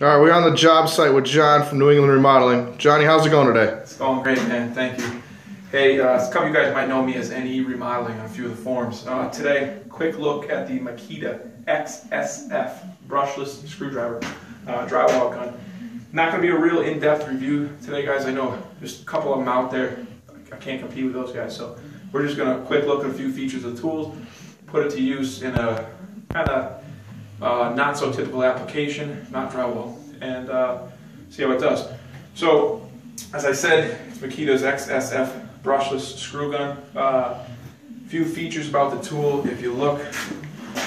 All right, we're on the job site with John from New England Remodeling. Johnny, how's it going today? It's going great, man. Thank you. Hey, a couple of you guys might know me as NE Remodeling on a few of the forums. Today, quick look at the Makita XSF Brushless screwdriver drywall gun. Not going to be a real in-depth review today, guys. I know there's a couple of them out there. I can't compete with those guys, so we're just going to quick look at a few features of the tools, put it to use in a kind of not so typical application, not drywall, and see how it does. So, as I said, it's Makita's XSF brushless screw gun. Few features about the tool. If you look,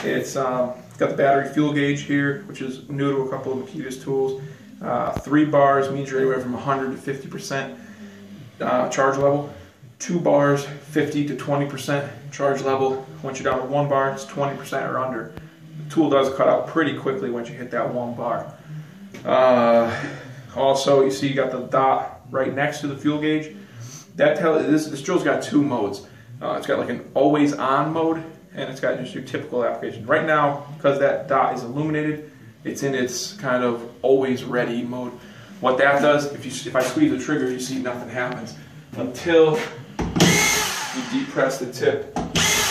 it's got the battery fuel gauge here, which is new to a couple of Makita's tools. 3 bars means you're anywhere from 100 to 50% charge level. 2 bars, 50 to 20% charge level. Once you're down to 1 bar, it's 20% or under. The tool does cut out pretty quickly once you hit that 1 bar. Also, you see you got the dot right next to the fuel gauge. That this drill's got 2 modes. It's got like an always on mode, and it's got just your typical application. Right now, because that dot is illuminated, it's in its kind of always ready mode. What that does, if I squeeze the trigger, you see nothing happens until you depress the tip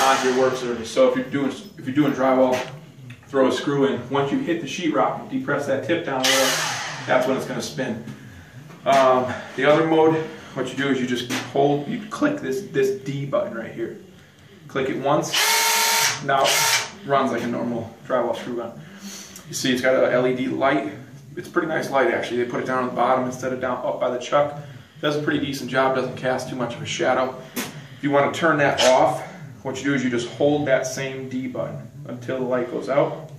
onto your work surface. So if you're doing drywall, throw a screw in. Once you hit the sheetrock, you depress that tip down there. That's when it's going to spin. The other mode, what you do is you just click this D button right here. Click it once. Now it runs like a normal drywall screw gun. You see it's got a LED light. It's a pretty nice light actually. They put it down on the bottom instead of down up by the chuck. Does a pretty decent job, doesn't cast too much of a shadow. If you want to turn that off, what you do is you just hold that same D button until the light goes out.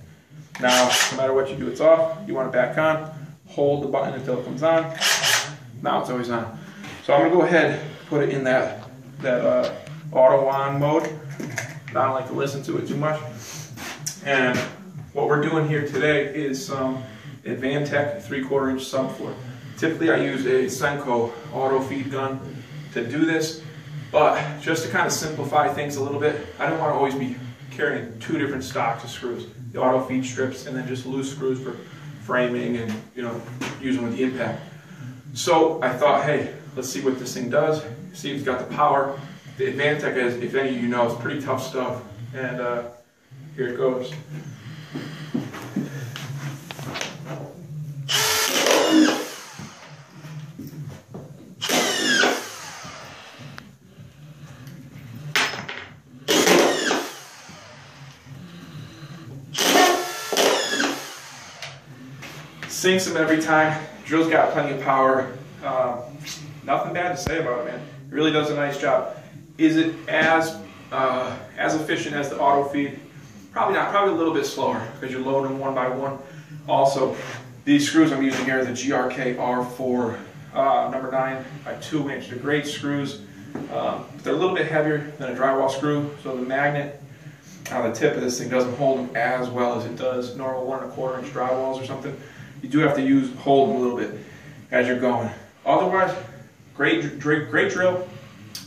Now, no matter what you do, it's off. You want it back on, hold the button until it comes on. Now it's always on. So I'm going to go ahead and put it in that auto on mode. I don't like to listen to it too much. And what we're doing here today is some Advantech 3/4 inch subfloor. Typically I use a Senko auto feed gun to do this, but just to kind of simplify things a little bit, I don't want to always be carrying 2 different stocks of screws. The auto feed strips and then just loose screws for framing and use them with the impact. So I thought, hey, let's see what this thing does. See if it's got the power. The Advantech is, if any of you know, it's pretty tough stuff. And here it goes. Sinks them every time. Drill's got plenty of power. Nothing bad to say about it, man. It really does a nice job. Is it as efficient as the auto feed? Probably not. Probably a little bit slower because you're loading them 1 by 1. Also, these screws I'm using here are the GRK R4 number 9 by 2 inch. They're great screws. They're a little bit heavier than a drywall screw, so the magnet on the tip of this thing doesn't hold them as well as it does normal 1 1/4 inch drywalls or something. You do have to hold them a little bit as you're going. Otherwise, great drill.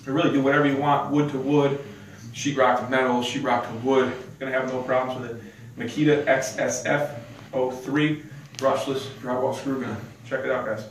You really do whatever you want, wood to wood, sheetrock to metal, sheetrock to wood. You're gonna have no problems with it. Makita XSF03 Brushless drywall screw gun. Check it out, guys.